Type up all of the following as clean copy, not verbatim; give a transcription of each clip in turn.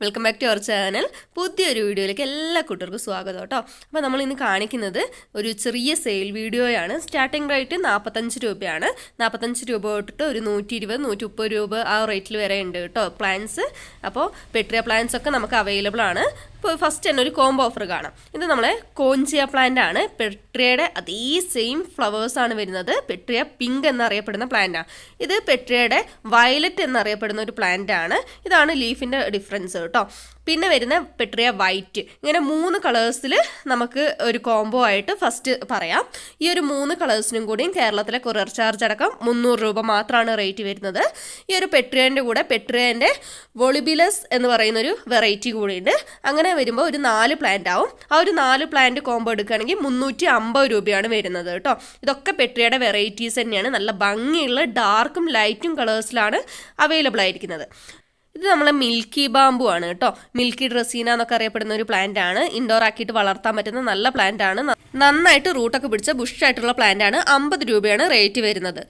Welcome back to our channel. പുതിയൊരു വീഡിയോയിലേക്ക് എല്ലാ കൂട്ടർക്കും സ്വാഗതം കേട്ടോ. അപ്പോൾ നമ്മൾ ഇന്ന് കാണിക്കുന്നത് ഒരു ചെറിയ സെയിൽ വീഡിയോയാണ്. സ്റ്റാർട്ടിംഗ് റേറ്റ് 45 രൂപയാണ്. 45 രൂപ തൊട്ടിട്ട് ഒരു 120, 130 രൂപ ആ റേറ്റിൽ വരെ ഉണ്ട് കേട്ടോ പ്ലാൻസ്. അപ്പോൾ പെട്രിയ പ്ലാൻസ് ഒക്കെ നമുക്ക് അവൈലബിൾ ആണ്. ഇപ്പോൾ ഫസ്റ്റ് തന്നെ ഒരു കോംബോ ഓഫർ കാണാം. ഇത് നമ്മളെ കോഞ്ചിയ പ്ലാന്റ് ആണ്. പെട്രിയയുടെ അതേ സെയിം ഫ്ലവേഴ്സാണ് വരുന്നത്. പെട്രിയ പിങ്ക് എന്നറിയപ്പെടുന്ന പ്ലാന്റാണ്. ഇത് പെട്രിയയുടെ വയലറ്റ് എന്നറിയപ്പെടുന്ന ഒരു പ്ലാന്റ് ആണ്. ഇതാണ് ലീഫിൻ്റെ ഡിഫറൻസ് കേട്ടോ. പിന്നെ വരുന്ന പെട്രിയ വൈറ്റ്. ഇങ്ങനെ 3 കളേഴ്സിൽ നമുക്ക് ഒരു കോംബോ ആയിട്ട് ഫസ്റ്റ് പറയാം. ഈ ഒരു 3 കളേഴ്സിനും കൂടിയും കേരളത്തിലെ കൊറിയർ ചാർജ് അടക്കം 300 രൂപ മാത്രമാണ് റേറ്റ് വരുന്നത്. ഈ ഒരു പെട്രിയൻ്റെ കൂടെ പെട്രിയൻ്റെ വോളിബിലസ് എന്ന് പറയുന്നൊരു വെറൈറ്റി കൂടിയുണ്ട്. അങ്ങനെ വരുമ്പോൾ ഒരു 4 പ്ലാന്റ് ആവും. ആ ഒരു 4 പ്ലാന്റ് കോംബോ എടുക്കുകയാണെങ്കിൽ 350 രൂപയാണ് വരുന്നത് കേട്ടോ. ഇതൊക്കെ പെട്രിയയുടെ വെറൈറ്റീസ് തന്നെയാണ്. നല്ല ഭംഗിയുള്ള ഡാർക്കും ലൈറ്റും കളേഴ്സിലാണ് അവൈലബിൾ ആയിരിക്കുന്നത്. ഇത് നമ്മളെ മിൽക്കി ബാമ്പു ആണ് കേട്ടോ. മിൽക്കി ഡ്രസീന എന്നൊക്കെ അറിയപ്പെടുന്ന ഒരു പ്ലാന്റ് ആണ്. ഇൻഡോർ ആക്കിയിട്ട് വളർത്താൻ പറ്റുന്ന നല്ല പ്ലാന്റ് ആണ്. നന്നായിട്ട് റൂട്ടൊക്കെ പിടിച്ച ബുഷായിട്ടുള്ള പ്ലാന്റ് ആണ്. 50 രൂപയാണ് റേറ്റ് വരുന്നത്.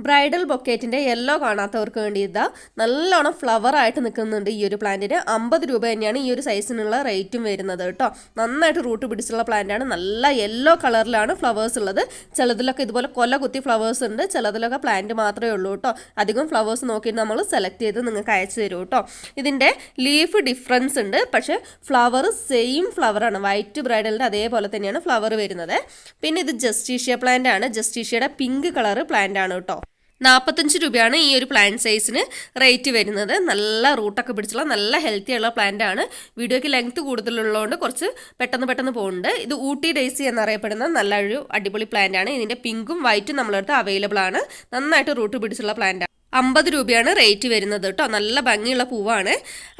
ബ്രൈഡൽ ബൊക്കേറ്റിൻ്റെ യെല്ലോ കാണാത്തവർക്ക് വേണ്ടി ഇതാ നല്ലോണം ഫ്ലവർ ആയിട്ട് നിൽക്കുന്നുണ്ട്. ഈ ഒരു പ്ലാന്റിന് 50 രൂപ തന്നെയാണ് ഈ ഒരു സൈസിനുള്ള റേറ്റും വരുന്നത് കേട്ടോ. നന്നായിട്ട് റൂട്ട് പിടിച്ചുള്ള പ്ലാന്റാണ്. നല്ല യെല്ലോ കളറിലാണ് ഫ്ലവേഴ്സ് ഉള്ളത്. ചിലതിലൊക്കെ ഇതുപോലെ കൊല കുത്തി ഫ്ലവേഴ്സ് ഉണ്ട്. ചിലതിലൊക്കെ പ്ലാന്റ് മാത്രമേ ഉള്ളൂ കേട്ടോ. അധികം ഫ്ലവേഴ്സ് നോക്കിയിട്ട് നമ്മൾ സെലക്ട് ചെയ്ത് നിങ്ങൾക്ക് അയച്ചു തരും കേട്ടോ. ഇതിൻ്റെ ലീഫ് ഡിഫറൻസ് ഉണ്ട്, പക്ഷേ ഫ്ലവർ സെയിം ഫ്ലവറാണ്. വൈറ്റ് ബ്രൈഡലിൻ്റെ അതേപോലെ തന്നെയാണ് ഫ്ലവർ വരുന്നത്. പിന്നെ ഇത് ജസ്റ്റീഷ്യ പ്ലാന്റ് ആണ്. ജസ്റ്റീഷ്യയുടെ പിങ്ക് കളർ പ്ലാന്റ് ആണ് കേട്ടോ. 45 രൂപയാണ് ഈ ഒരു പ്ലാന്റ് സൈസിന് റേറ്റ് വരുന്നത്. നല്ല റൂട്ടൊക്കെ പിടിച്ചുള്ള നല്ല ഹെൽത്തി ഉള്ള പ്ലാന്റ് ആണ്. വീഡിയോയ്ക്ക് ലെങ്ത് കൂടുതലുള്ളതുകൊണ്ട് കുറച്ച് പെട്ടെന്ന് പോകുന്നുണ്ട്. ഇത് ഊട്ടി ഡേസി എന്നറിയപ്പെടുന്ന നല്ലൊരു അടിപൊളി പ്ലാന്റ് ആണ്. ഇതിൻ്റെ പിങ്കും വൈറ്റും നമ്മളടുത്ത് അവൈലബിൾ ആണ്. നന്നായിട്ട് റൂട്ട് പിടിച്ചുള്ള പ്ലാന്റ് ആണ്. 50 രൂപയാണ് റേറ്റ് വരുന്നത് കേട്ടോ. നല്ല ഭംഗിയുള്ള പൂവാണ്.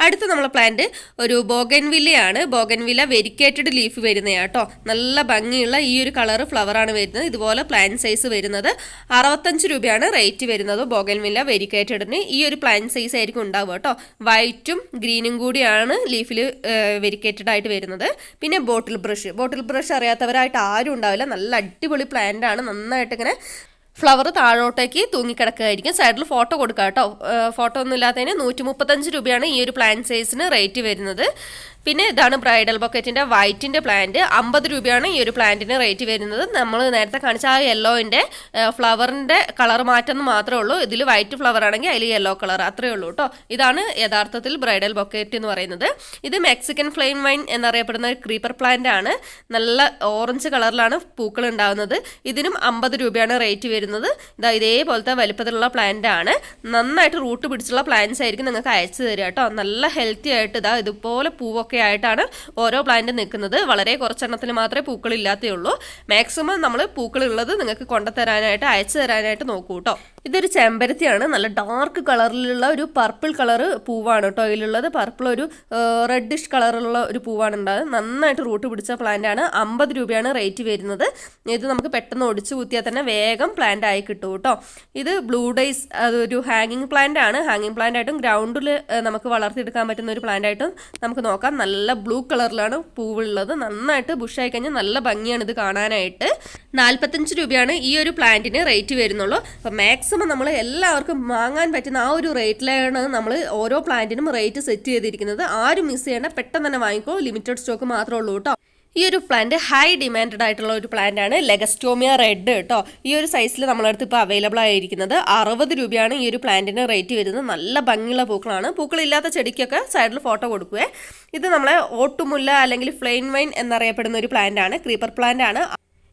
അടുത്ത നമ്മളെ പ്ലാന്റ് ഒരു ബോഗൻവില്ലയാണ്. ബോഗൻവില്ല വെരിക്കേറ്റഡ് ലീഫ് വരുന്നതാണ് കേട്ടോ. നല്ല ഭംഗിയുള്ള ഈ ഒരു കളർ ഫ്ലവറാണ് വരുന്നത്. ഇതുപോലെ പ്ലാന്റ് സൈസ് വരുന്നത് 65 രൂപയാണ് റേറ്റ് വരുന്നത്. ബോഗൻവില്ല വെരിക്കേറ്റഡിന് ഈ ഒരു പ്ലാന്റ് സൈസ് ആയിരിക്കും ഉണ്ടാവുക കേട്ടോ. വൈറ്റും ഗ്രീനും കൂടിയാണ് ലീഫിൽ വെരിക്കേറ്റഡ് ആയിട്ട് വരുന്നത്. പിന്നെ ബോട്ടിൽ ബ്രഷ് അറിയാത്തവരായിട്ട് ആരും ഉണ്ടാവില്ല. നല്ല അടിപൊളി പ്ലാന്റ് ആണ്. നന്നായിട്ട് ഇങ്ങനെ ഫ്ലവർ താഴോട്ടേക്ക് തൂങ്ങിക്കിടക്കുകയായിരിക്കും. സൈഡിൽ ഫോട്ടോ കൊടുക്കുക കേട്ടോ. ഫോട്ടോ ഒന്നും ഇല്ലാത്തതിന് 135 രൂപയാണ് ഈ ഒരു പ്ലാന്റ് സൈസിന് റേറ്റ് വരുന്നത്. പിന്നെ ഇതാണ് ബ്രൈഡൽ ബൊക്കറ്റിൻ്റെ വൈറ്റിൻ്റെ പ്ലാന്റ്. 50 രൂപയാണ് ഈ ഒരു പ്ലാന്റിന് റേറ്റ് വരുന്നത്. നമ്മൾ നേരത്തെ കാണിച്ച ആ യെല്ലോൻ്റെ ഫ്ലവറിൻ്റെ കളർ മാറ്റം മാത്രമേ ഉള്ളൂ. ഇതിൽ വൈറ്റ് ഫ്ലവർ ആണെങ്കിൽ അതിൽ യെല്ലോ കളർ അത്രയേ ഉള്ളൂ കേട്ടോ. ഇതാണ് യഥാർത്ഥത്തിൽ ബ്രൈഡൽ ബൊക്കറ്റ് എന്ന് പറയുന്നത്. ഇത് മെക്സിക്കൻ ഫ്ലെയിം വൈൻ എന്നറിയപ്പെടുന്ന ക്രീപ്പർ പ്ലാന്റ് ആണ്. നല്ല ഓറഞ്ച് കളറിലാണ് പൂക്കൾ ഉണ്ടാകുന്നത്. ഇതിനും 50 രൂപയാണ് റേറ്റ് വരുന്നത്. ഇതാ ഇതേപോലത്തെ വലുപ്പത്തിലുള്ള പ്ലാന്റ് ആണ്. നന്നായിട്ട് റൂട്ട് പിടിച്ചുള്ള പ്ലാന്റ്സ് ആയിരിക്കും നിങ്ങൾക്ക് അയച്ചു തരിക കേട്ടോ. നല്ല ഹെൽത്തി ആയിട്ട് ഇതാ ഇതുപോലെ പൂവൊക്കെ ആയിട്ടാണ് ഓരോ പ്ലാന്റ് നിൽക്കുന്നത്. വളരെ കുറച്ചെണ്ണത്തിൽ മാത്രമേ പൂക്കളില്ലാത്തേ ഉള്ളൂ. മാക്സിമം നമ്മൾ പൂക്കളുള്ളത് നിങ്ങൾക്ക് കൊണ്ടുതരാനായിട്ട് അയച്ചു തരാനായിട്ട് നോക്കൂ കേട്ടോ. ഇതൊരു ചെമ്പരത്തിയാണ്. നല്ല ഡാർക്ക് കളറിലുള്ള ഒരു പർപ്പിൾ കളർ പൂവാണ് കേട്ടോ ഇതിലുള്ളത്. പർപ്പിൾ ഒരു റെഡിഷ് കളറുള്ള ഒരു പൂവാണ് ഉണ്ടാകുന്നത്. നന്നായിട്ട് റൂട്ട് പിടിച്ച പ്ലാന്റ് ആണ്. 50 രൂപയാണ് റേറ്റ് വരുന്നത്. ഇത് നമുക്ക് പെട്ടെന്ന് ഒടിച്ചു കുത്തിയാൽ തന്നെ വേഗം പ്ലാന്റ് ആയി കിട്ടും കേട്ടോ. ഇത് ബ്ലൂ ഡേയ്സ് അതൊരു ഹാങ്ങിങ് പ്ലാന്റ് ആണ്. ഹാങ്ങിങ് പ്ലാന്റ് ആയിട്ടും ഗ്രൗണ്ടിൽ നമുക്ക് വളർത്തിയെടുക്കാൻ പറ്റുന്ന ഒരു പ്ലാന്റ് ആയിട്ടും നമുക്ക് നോക്കാം. നല്ല ബ്ലൂ കളറിലാണ് പൂവുള്ളത്. നന്നായിട്ട് ബുഷായി കഴിഞ്ഞാൽ നല്ല ഭംഗിയാണ് ഇത് കാണാനായിട്ട്. 45 രൂപയാണ് ഈ ഒരു പ്ലാന്റിന് റേറ്റ് വരുന്നുള്ളൂ. അപ്പോൾ മാക്സിമം നമ്മൾ എല്ലാവർക്കും വാങ്ങാൻ പറ്റുന്ന ആ ഒരു റേറ്റിലാണ് നമ്മൾ ഓരോ പ്ലാന്റിനും റേറ്റ് സെറ്റ് ചെയ്തിരിക്കുന്നത്. ആരും മിസ് ചെയ്യേണ്ട, പെട്ടെന്ന് തന്നെ വാങ്ങിക്കോ. ലിമിറ്റഡ് സ്റ്റോക്ക് മാത്രമേ ഉള്ളൂ കേട്ടോ. ഈ ഒരു പ്ലാന്റ് ഹൈ ഡിമാൻഡഡ് ആയിട്ടുള്ള ഒരു പ്ലാന്റ് ആണ്. ലെഗസ്റ്റോമിയ റെഡ് കേട്ടോ. ഈ ഒരു സൈസിൽ നമ്മളടുത്ത് ഇപ്പോൾ അവൈലബിൾ ആയിരിക്കുന്നത് 60 രൂപയാണ് ഈ ഒരു പ്ലാന്റിന് റേറ്റ് വരുന്നത്. നല്ല ഭംഗിയുള്ള പൂക്കളാണ്. പൂക്കളില്ലാത്ത ചെടിക്കൊക്കെ സൈഡിൽ ഫോട്ടോ കൊടുക്കുവേ. ഇത് നമ്മളെ ഓട്ടുമുല്ല അല്ലെങ്കിൽ ഫ്ലെയിം വൈൻ എന്നറിയപ്പെടുന്ന ഒരു പ്ലാന്റ് ആണ്. ക്രീപ്പർ പ്ലാന്റ് ആണ്.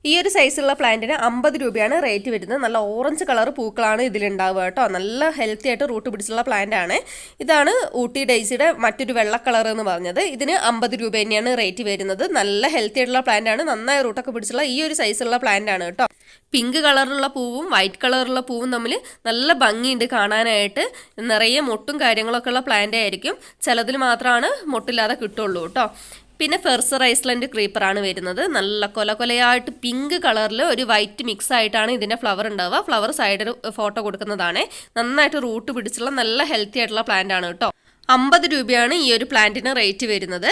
ഈ ഒരു സൈസുള്ള പ്ലാന്റിന് 50 രൂപയാണ് റേറ്റ് വരുന്നത്. നല്ല ഓറഞ്ച് കളർ പൂക്കളാണ് ഇതിലുണ്ടാവുക കേട്ടോ. നല്ല ഹെൽത്തി ആയിട്ട് റൂട്ട് പിടിച്ചുള്ള പ്ലാന്റ് ആണ്. ഇതാണ് ഊട്ടി ഡേസിയുടെ മറ്റൊരു വെള്ള കളർ എന്ന് പറഞ്ഞത്. ഇതിന് 50 രൂപ തന്നെയാണ് റേറ്റ് വരുന്നത്. നല്ല ഹെൽത്തി ആയിട്ടുള്ള പ്ലാന്റ് ആണ്. നന്നായി റൂട്ടൊക്കെ പിടിച്ചുള്ള ഈ ഒരു സൈസുള്ള പ്ലാന്റ് ആണ് കേട്ടോ. പിങ്ക് കളറുള്ള പൂവും വൈറ്റ് കളറുള്ള പൂവും തമ്മിൽ നല്ല ഭംഗിയുണ്ട് കാണാനായിട്ട്. നിറയെ മൊട്ടും കാര്യങ്ങളൊക്കെ ഉള്ള പ്ലാന്റ് ആയിരിക്കും. ചിലതിൽ മാത്രമാണ് മൊട്ടില്ലാതെ കിട്ടുള്ളൂ കേട്ടോ. പിന്നെ ഫെർസർ ഐസ്ലൻഡ് ക്രീപ്പറാണ് വരുന്നത്. നല്ല കൊലയായിട്ട് പിങ്ക് കളറിൽ ഒരു വൈറ്റ് മിക്സ് ആയിട്ടാണ് ഇതിൻ്റെ ഫ്ലവർ ഉണ്ടാവുക. ഫ്ലവർ സൈഡിൽ ഫോട്ടോ കൊടുക്കുന്നതാണ്. നന്നായിട്ട് റൂട്ട് പിടിച്ചുള്ള നല്ല ഹെൽത്തി ആയിട്ടുള്ള പ്ലാന്റ് ആണ് കേട്ടോ. 50 രൂപയാണ് ഈ ഒരു പ്ലാന്റിന് റേറ്റ് വരുന്നത്.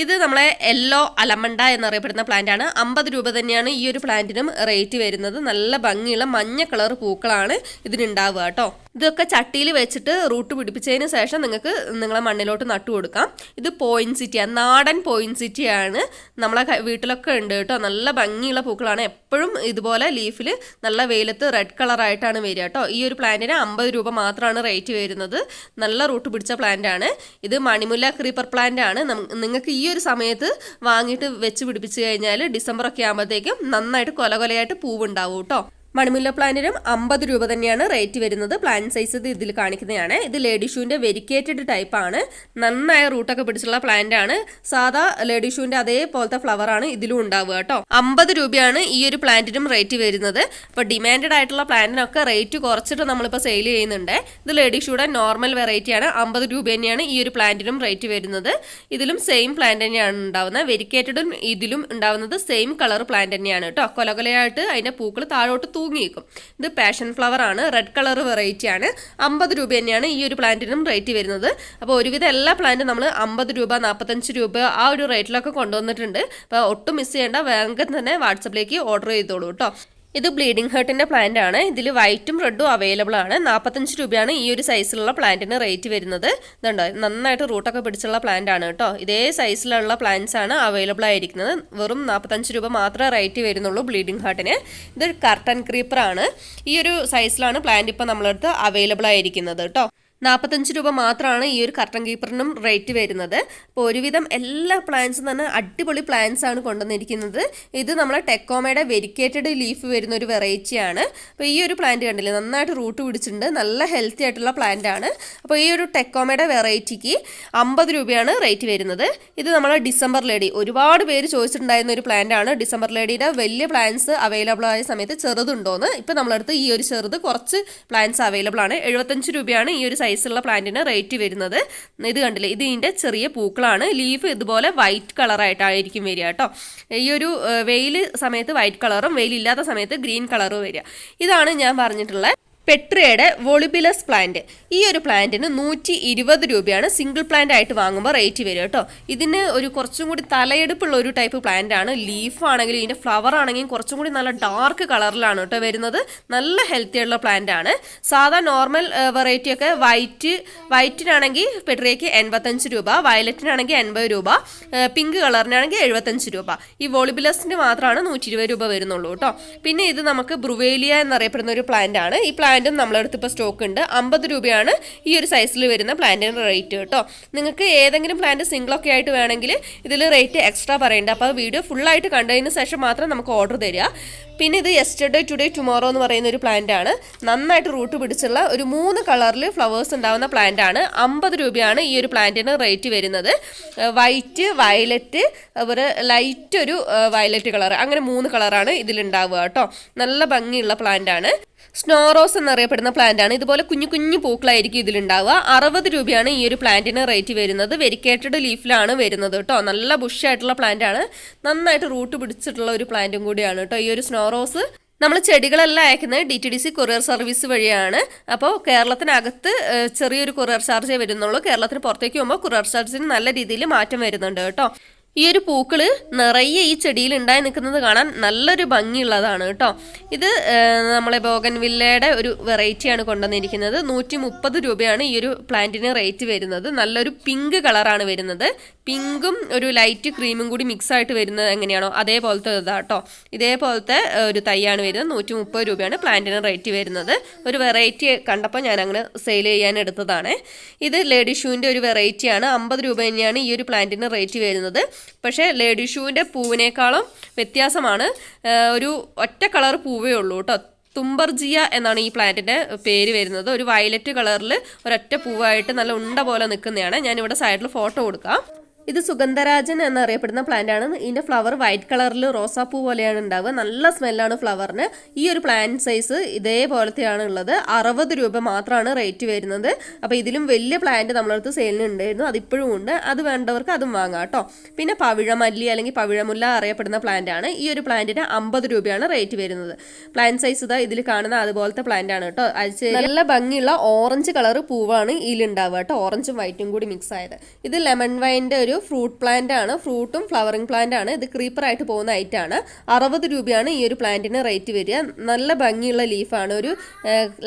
ഇത് നമ്മളെ യെല്ലോ അലമണ്ട എന്നറിയപ്പെടുന്ന പ്ലാന്റ് ആണ്. 50 രൂപ തന്നെയാണ് ഈ ഒരു പ്ലാന്റിനും റേറ്റ് വരുന്നത്. നല്ല ഭംഗിയുള്ള മഞ്ഞ കളർ പൂക്കളാണ് ഇതിനുണ്ടാവുക കേട്ടോ. ഇതൊക്കെ ചട്ടിയിൽ വെച്ചിട്ട് റൂട്ട് പിടിപ്പിച്ചതിന് ശേഷം നിങ്ങൾക്ക് നിങ്ങളെ മണ്ണിലോട്ട് നട്ടു കൊടുക്കാം. ഇത് പോയിൻസിറ്റിയാണ്, നാടൻ പോയിൻസിറ്റിയാണ്. നമ്മളെ വീട്ടിലൊക്കെ ഉണ്ട് കേട്ടോ. നല്ല ഭംഗിയുള്ള പൂക്കളാണ്. എപ്പോഴും ഇതുപോലെ ലീഫിൽ നല്ല വെയിലത്ത് റെഡ് കളറായിട്ടാണ് വരിക കേട്ടോ. ഈ ഒരു പ്ലാന്റിന് 50 രൂപ മാത്രമാണ് റേറ്റ് വരുന്നത്. നല്ല റൂട്ട് പിടിച്ച പ്ലാന്റ് ആണ്. ഇത് മണിമുല്ല ക്രീപ്പർ പ്ലാന്റ് ആണ്. നിങ്ങൾക്ക് ഈ ഒരു സമയത്ത് വാങ്ങിയിട്ട് വെച്ച് പിടിപ്പിച്ച് കഴിഞ്ഞാൽ ഡിസംബർ ഒക്കെ ആകുമ്പോഴത്തേക്കും നന്നായിട്ട് കൊലകൊലയായിട്ട് പൂവുണ്ടാവും കേട്ടോ. മണിമുല്ല പ്ലാന്റിനും 50 രൂപ തന്നെയാണ് റേറ്റ് വരുന്നത്. പ്ലാന്റ് സൈസ് ഇതിൽ കാണിക്കുന്നതാണ്. ഇത് ലേഡി ഷൂവിൻ്റെ വെരിക്കേറ്റഡ് ടൈപ്പാണ്. നന്നായ റൂട്ടൊക്കെ പിടിച്ചുള്ള പ്ലാന്റ് ആണ്. സാധാ ലേഡി ഷൂവിൻ്റെ അതേപോലത്തെ ഫ്ലവറാണ് ഇതിലും ഉണ്ടാവുക കേട്ടോ. 50 രൂപയാണ് ഈ ഒരു പ്ലാന്റിനും റേറ്റ് വരുന്നത്. അപ്പോൾ ഡിമാൻഡഡ് ആയിട്ടുള്ള പ്ലാന്റിനൊക്കെ റേറ്റ് കുറച്ചിട്ട് നമ്മളിപ്പോൾ സെയിൽ ചെയ്യുന്നുണ്ട്. ഇത് ലേഡി ഷൂയുടെ നോർമൽ വെറൈറ്റിയാണ്. 50 രൂപ തന്നെയാണ് ഈ ഒരു പ്ലാന്റിനും റേറ്റ് വരുന്നത്. ഇതിലും സെയിം പ്ലാന്റ് തന്നെയാണ് ഉണ്ടാവുന്നത്. വെരിക്കേറ്റഡും ഇതിലും ഉണ്ടാവുന്നത് സെയിം കളർ പ്ലാന്റ് തന്നെയാണ് കേട്ടോ. കൊലകൊലയായിട്ട് അതിൻ്റെ പൂക്കൾ താഴോട്ട് തൂങ്ങിയേക്കും. ഇത് പാഷൻ ഫ്ലവർ ആണ്. റെഡ് കളർ വെറൈറ്റി ആണ്. 50 രൂപ തന്നെയാണ് ഈ ഒരു പ്ലാന്റിനും റേറ്റ് വരുന്നത്. അപ്പോൾ ഒരുവിധം എല്ലാ പ്ലാന്റും നമ്മൾ 50 രൂപ 45 രൂപ ആ ഒരു റേറ്റിലൊക്കെ കൊണ്ടുവന്നിട്ടുണ്ട്. അപ്പോൾ ഒട്ടും മിസ് ചെയ്യേണ്ട, വേഗം തന്നെ വാട്സപ്പിലേക്ക് ഓർഡർ ചെയ്തോളൂ കേട്ടോ. ഇത് ബ്ലീഡിംഗ് ഹേർട്ടിൻ്റെ പ്ലാന്റ് ആണ്. ഇതിൽ വൈറ്റും റെഡും അവൈലബിൾ ആണ്. 45 രൂപയാണ് ഈ ഒരു സൈസിലുള്ള പ്ലാന്റിന് റേറ്റ് വരുന്നത്. ഇതുണ്ടോ, നന്നായിട്ട് റൂട്ടൊക്കെ പിടിച്ചുള്ള പ്ലാന്റ് ആണ് കേട്ടോ. ഇതേ സൈസിലുള്ള പ്ലാന്റ്സ് ആണ് അവൈലബിൾ ആയിരിക്കുന്നത്. വെറും 45 രൂപ മാത്രമേ റേറ്റ് വരുന്നുള്ളൂ ബ്ലീഡിംഗ് ഹേർട്ടിന്. ഇതൊരു കർട്ടൻ ക്രീപ്പർ ആണ്. ഈ ഒരു സൈസിലാണ് പ്ലാന്റ് ഇപ്പോൾ നമ്മളടുത്ത് അവൈലബിൾ ആയിരിക്കുന്നത് കേട്ടോ. 45 രൂപ മാത്രമാണ് ഈ ഒരു കർട്ടൻ കീപ്പറിനും റേറ്റ് വരുന്നത്. അപ്പോൾ ഒരുവിധം എല്ലാ പ്ലാന്റ്സും തന്നെ അടിപൊളി പ്ലാന്റ്സ് ആണ് കൊണ്ടുവന്നിരിക്കുന്നത്. ഇത് നമ്മളെ ടെക്കോമയുടെ വെരിക്കേറ്റഡ് ലീഫ് വരുന്ന ഒരു വെറൈറ്റിയാണ്. അപ്പോൾ ഈ ഒരു പ്ലാന്റ് കണ്ടില്ലേ, നന്നായിട്ട് റൂട്ട് പിടിച്ചിട്ടുണ്ട്. നല്ല ഹെൽത്തി ആയിട്ടുള്ള പ്ലാന്റ് ആണ്. അപ്പോൾ ഈ ഒരു ടെക്കോമയുടെ വെറൈറ്റിക്ക് 50 രൂപയാണ് റേറ്റ് വരുന്നത്. ഇത് നമ്മളെ ഡിസംബർ ലേഡി, ഒരുപാട് പേര് ചോദിച്ചിട്ടുണ്ടായിരുന്ന ഒരു പ്ലാന്റ് ആണ്. ഡിസംബർ ലേഡിയുടെ വലിയ പ്ലാന്റ്സ് അവൈലബിൾ ആയ സമയത്ത് ചെറുതുണ്ടോന്ന്. ഇപ്പോൾ നമ്മളടുത്ത് ഈ ഒരു ചെറുത് കുറച്ച് പ്ലാന്റ്സ് അവൈലബിൾ ആണ്. 75 രൂപയാണ് ഈ ഒരു സൈസുള്ള പ്ലാന്റിന് റേറ്റ് വരുന്നത്. ഇത് കണ്ടില്ലേ, ഇത് ഇതിൻ്റെ ചെറിയ പൂക്കളാണ്. ലീഫ് ഇതുപോലെ വൈറ്റ് കളറായിട്ടായിരിക്കും വരിക കേട്ടോ. ഈ ഒരു വെയിൽ സമയത്ത് വൈറ്റ് കളറും വെയിലില്ലാത്ത സമയത്ത് ഗ്രീൻ കളറും വരിക. ഇതാണ് ഞാൻ പറഞ്ഞിട്ടുള്ള പെട്രിയയുടെ വോളിബിലസ് പ്ലാന്റ്. ഈ ഒരു പ്ലാന്റിന് 120 രൂപയാണ് സിംഗിൾ പ്ലാന്റ് ആയിട്ട് വാങ്ങുമ്പോൾ റേറ്റ് വരും കേട്ടോ. ഇതിന് ഒരു കുറച്ചും കൂടി തലയെടുപ്പുള്ള ഒരു ടൈപ്പ് പ്ലാന്റ് ആണ്. ലീഫ് ആണെങ്കിലും ഇതിൻ്റെ ഫ്ലവർ ആണെങ്കിലും കുറച്ചും കൂടി നല്ല ഡാർക്ക് കളറിലാണ് കേട്ടോ വരുന്നത്. നല്ല ഹെൽത്തി ആയിട്ടുള്ള പ്ലാന്റ് ആണ്. സാധാ നോർമൽ വെറൈറ്റി ഒക്കെ വൈറ്റിനാണെങ്കിൽ പെട്രിയയ്ക്ക് 85 രൂപ, വയലറ്റിനാണെങ്കിൽ 80 രൂപ, പിങ്ക് കളറിനാണെങ്കിൽ 75 രൂപ. ഈ വോളിബിലസിന് മാത്രമാണ് 120 രൂപ വരുന്നുള്ളൂ കേട്ടോ. പിന്നെ ഇത് നമുക്ക് ബ്രുവേലിയ എന്നറിയപ്പെടുന്ന ഒരു പ്ലാന്റ് ആണ്. ഈ പ്ലാന്റും നമ്മളടുത്ത് ഇപ്പോൾ സ്റ്റോക്ക് ഉണ്ട്. 50 രൂപയാണ് ഈ ഒരു സൈസിൽ വരുന്ന പ്ലാന്റിന് റേറ്റ് കേട്ടോ. നിങ്ങൾക്ക് ഏതെങ്കിലും പ്ലാന്റ് സിംഗിളൊക്കെ ആയിട്ട് വേണമെങ്കിൽ ഇതിൽ റേറ്റ് എക്സ്ട്രാ പറയേണ്ട. അപ്പോൾ വീഡിയോ ഫുള്ളായിട്ട് കണ്ടതിന് ശേഷം മാത്രം നമുക്ക് ഓർഡർ തരിക. പിന്നെ ഇത് യെസ്റ്റർഡേ ടുഡേ ടുമോറോ എന്ന് പറയുന്ന ഒരു പ്ലാന്റ് ആണ്. നന്നായിട്ട് റൂട്ട് പിടിച്ചുള്ള ഒരു 3 കളറിൽ ഫ്ലവേഴ്സ് ഉണ്ടാവുന്ന പ്ലാന്റ് ആണ്. 50 രൂപയാണ് ഈ ഒരു പ്ലാന്റിന് റേറ്റ് വരുന്നത്. വൈറ്റ്, വയലറ്റ്, അതുപോലെ ലൈറ്റ് ഒരു വയലറ്റ് കളർ, അങ്ങനെ 3 കളറാണ് ഇതിലുണ്ടാവുക കേട്ടോ. നല്ല ഭംഗിയുള്ള പ്ലാന്റ് ആണ്. സ്നോറോസ് എന്നറിയപ്പെടുന്ന പ്ലാന്റ് ആണ്. ഇതുപോലെ കുഞ്ഞു കുഞ്ഞു പൂക്കളായിരിക്കും ഇതിലുണ്ടാവുക. 60 രൂപയാണ് ഈ ഒരു പ്ലാന്റിന് റേറ്റ് വരുന്നത്. വെരിക്കേറ്റഡ് ലീഫിലാണ് വരുന്നത് കേട്ടോ. നല്ല ബുഷായിട്ടുള്ള പ്ലാന്റ് ആണ്. നന്നായിട്ട് റൂട്ട് പിടിച്ചിട്ടുള്ള ഒരു പ്ലാന്റും കൂടിയാണ് കേട്ടോ ഈ ഒരു സ്നോറോസ്. നമ്മൾ ചെടികളെല്ലാം അയക്കുന്നത് DTDC കൊറിയർ സർവീസ് വഴിയാണ്. അപ്പോൾ കേരളത്തിനകത്ത് ചെറിയൊരു കൊറിയർ ചാർജേ വരുന്നുള്ളൂ. കേരളത്തിന് പുറത്തേക്ക് പോകുമ്പോൾ കൊറിയർ ചാർജിന് നല്ല രീതിയിൽ മാറ്റം വരുന്നുണ്ട് കേട്ടോ. ഈ ഒരു പൂക്കള് നിറയെ ഈ ചെടിയിൽ ഉണ്ടായി നിൽക്കുന്നത് കാണാൻ നല്ലൊരു ഭംഗിയുള്ളതാണ് കേട്ടോ. ഇത് നമ്മളെ ബോഗൻവില്ലയുടെ ഒരു വെറൈറ്റിയാണ് കൊണ്ടുവന്നിരിക്കുന്നത്. 130 രൂപയാണ് ഈ ഒരു പ്ലാന്റിന് റേറ്റ് വരുന്നത്. നല്ലൊരു പിങ്ക് കളറാണ് വരുന്നത്. പിങ്കും ഒരു ലൈറ്റ് ക്രീമും കൂടി മിക്സ് ആയിട്ട് വരുന്നത് എങ്ങനെയാണോ അതേപോലത്തെ ഇതാട്ടോ. ഇതേപോലത്തെ ഒരു തൈയാണ് വരുന്നത്. 130 രൂപയാണ് പ്ലാന്റിന് റേറ്റ് വരുന്നത്. ഒരു വെറൈറ്റി കണ്ടപ്പോൾ ഞാൻ അങ്ങനെ സെയിൽ ചെയ്യാൻ എടുത്തതാണ്. ഇത് ലേഡി ഷൂവിൻ്റെ ഒരു വെറൈറ്റിയാണ്. 50 രൂപ തന്നെയാണ് ഈ ഒരു പ്ലാന്റിന് റേറ്റ് വരുന്നത്. പക്ഷേ ലേഡി ഷൂവിൻ്റെ പൂവിനേക്കാളും വ്യത്യാസമാണ്. ഒരു ഒറ്റ കളർ പൂവേ ഉള്ളൂ കേട്ടോ. തുമ്പർജിയ എന്നാണ് ഈ പ്ലാന്റിൻ്റെ പേര് വരുന്നത്. ഒരു വയലറ്റ് കളറിൽ ഒരൊറ്റ പൂവായിട്ട് നല്ല ഉണ്ട പോലെ നിൽക്കുന്നതാണ്. ഞാനിവിടെ സൈഡിൽ ഫോട്ടോ കൊടുക്കാം. ഇത് സുഗന്ധരാജൻ എന്നറിയപ്പെടുന്ന പ്ലാന്റ് ആണ്. ഇതിൻ്റെ ഫ്ലവർ വൈറ്റ് കളറിൽ റോസാപ്പൂ പോലെയാണ് ഉണ്ടാവുക. നല്ല സ്മെല്ലാണ് ഫ്ലവറിന്. ഈ ഒരു പ്ലാന്റ് സൈസ് ഇതേപോലത്തെയാണ് ഉള്ളത്. 60 രൂപ മാത്രമാണ് റേറ്റ് വരുന്നത്. അപ്പോൾ ഇതിലും വലിയ പ്ലാന്റ് നമ്മളടുത്ത് സെയിലിന് ഉണ്ടായിരുന്നു. അതിപ്പോഴും ഉണ്ട്. അത് വേണ്ടവർക്ക് അതും വാങ്ങാം കേട്ടോ. പിന്നെ പവിഴമല്ലി അല്ലെങ്കിൽ പവിഴമുല്ല അറിയപ്പെടുന്ന പ്ലാന്റ് ആണ്. ഈ ഒരു പ്ലാന്റിന് 50 രൂപയാണ് റേറ്റ് വരുന്നത്. പ്ലാന്റ് സൈസ് ഇതാ ഇതിൽ കാണുന്ന അതുപോലത്തെ പ്ലാന്റ് ആണ് കേട്ടോ. നല്ല ഭംഗിയുള്ള ഓറഞ്ച് കളർ പൂവാണ് ഇതിലുണ്ടാവുക കേട്ടോ. ഓറഞ്ചും വൈറ്റും കൂടി മിക്സ് ആയത്. ഇത് ലെമൺ വൈൻ്റെ ഒരു ഒരു ഫ്രൂട്ട് പ്ലാന്റ് ആണ്, ഫ്രൂട്ടും ഫ്ലവറിംഗ് പ്ലാന്റ് ആണ്. ഇത് ക്രീപ്പറായിട്ട് പോകുന്ന ഐറ്റാണ്. 60 രൂപയാണ് ഈ ഒരു പ്ലാന്റിന് റേറ്റ് വരിക. നല്ല ഭംഗിയുള്ള ലീഫാണ്, ഒരു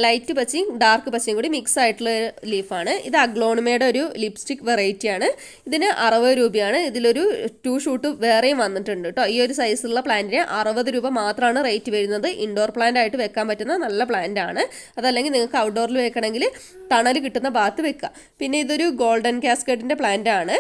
ലൈറ്റ് പച്ചയും ഡാർക്ക് പച്ചയും കൂടി മിക്സ് ആയിട്ടുള്ള ലീഫാണ്. ഇത് അഗ്ലോണിമയുടെ ഒരു ലിപ്സ്റ്റിക് വെറൈറ്റിയാണ്. ഇതിന് 60 രൂപയാണ്. ഇതിലൊരു 2 ഷൂട്ട് വേറെയും വന്നിട്ടുണ്ട് കേട്ടോ. ഈ ഒരു സൈസുള്ള പ്ലാന്റിന് 60 രൂപ മാത്രമാണ് റേറ്റ് വരുന്നത്. ഇൻഡോർ പ്ലാന്റ് ആയിട്ട് വെക്കാൻ പറ്റുന്ന നല്ല പ്ലാന്റ് ആണ്. അതല്ലെങ്കിൽ നിങ്ങൾക്ക് ഔട്ട്ഡോറിൽ വെക്കണമെങ്കിൽ തണൽ കിട്ടുന്ന ഭാഗത്ത് വെക്കുക. പിന്നെ ഇതൊരു ഗോൾഡൻ കാസ്കേഡിൻ്റെ പ്ലാന്റ് ആണ്.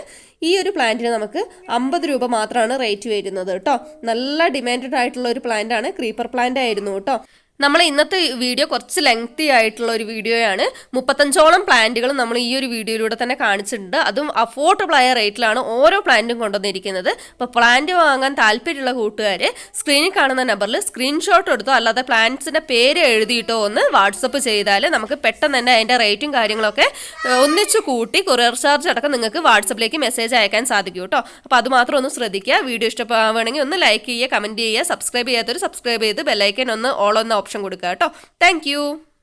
ഈ ഒരു പ്ലാന്റിന് നമുക്ക് 50 രൂപ മാത്രമാണ് റേറ്റ് വരുന്നത് കേട്ടോ. നല്ല ഡിമാൻഡഡ് ആയിട്ടുള്ള ഒരു പ്ലാന്റ് ആണ്. ക്രീപ്പർ പ്ലാന്റ് ആയിരുന്നു കേട്ടോ. നമ്മൾ ഇന്നത്തെ വീഡിയോ കുറച്ച് ലെങ്തി ആയിട്ടുള്ള ഒരു വീഡിയോയാണ്. 35ഓളം പ്ലാന്റുകൾ നമ്മൾ ഈ ഒരു വീഡിയോയിലൂടെ തന്നെ കാണിച്ചിട്ടുണ്ട്. അതും അഫോർഡബിൾ ആയ റേറ്റിലാണ് ഓരോ പ്ലാന്റും കൊണ്ടുവന്നിരിക്കുന്നത്. അപ്പോൾ പ്ലാന്റ് വാങ്ങാൻ താല്പര്യമുള്ള കൂട്ടുകാർ സ്ക്രീനിൽ കാണുന്ന നമ്പറിൽ സ്ക്രീൻഷോട്ട് എടുത്തോ അല്ലാതെ പ്ലാന്റ്സിൻ്റെ പേര് എഴുതിയിട്ടോ ഒന്ന് വാട്സപ്പ് ചെയ്താൽ നമുക്ക് പെട്ടെന്ന് തന്നെ അതിൻ്റെ റേറ്റും കാര്യങ്ങളൊക്കെ ഒന്നിച്ചു കൂട്ടി കൊറിയർ ചാർജ് അടക്കം നിങ്ങൾക്ക് വാട്സപ്പിലേക്ക് മെസ്സേജ് അയക്കാൻ സാധിക്കും കേട്ടോ. അപ്പോൾ അത് മാത്രം ഒന്ന് ശ്രദ്ധിക്കുക. വീഡിയോ ഇഷ്ടപ്പെടുകയാണെങ്കിൽ ഒന്ന് ലൈക്ക് ചെയ്യുക, കമൻറ്റ് ചെയ്യുക, സബ്സ്ക്രൈബ് ചെയ്യാത്തവർ സബ്സ്ക്രൈബ് ചെയ്ത് ബെല്ലൈക്കൻ ഒന്ന് ഓൾ എന്ന ഓപ്ഷൻ കൊടുക്കുക കേട്ടോ. താങ്ക്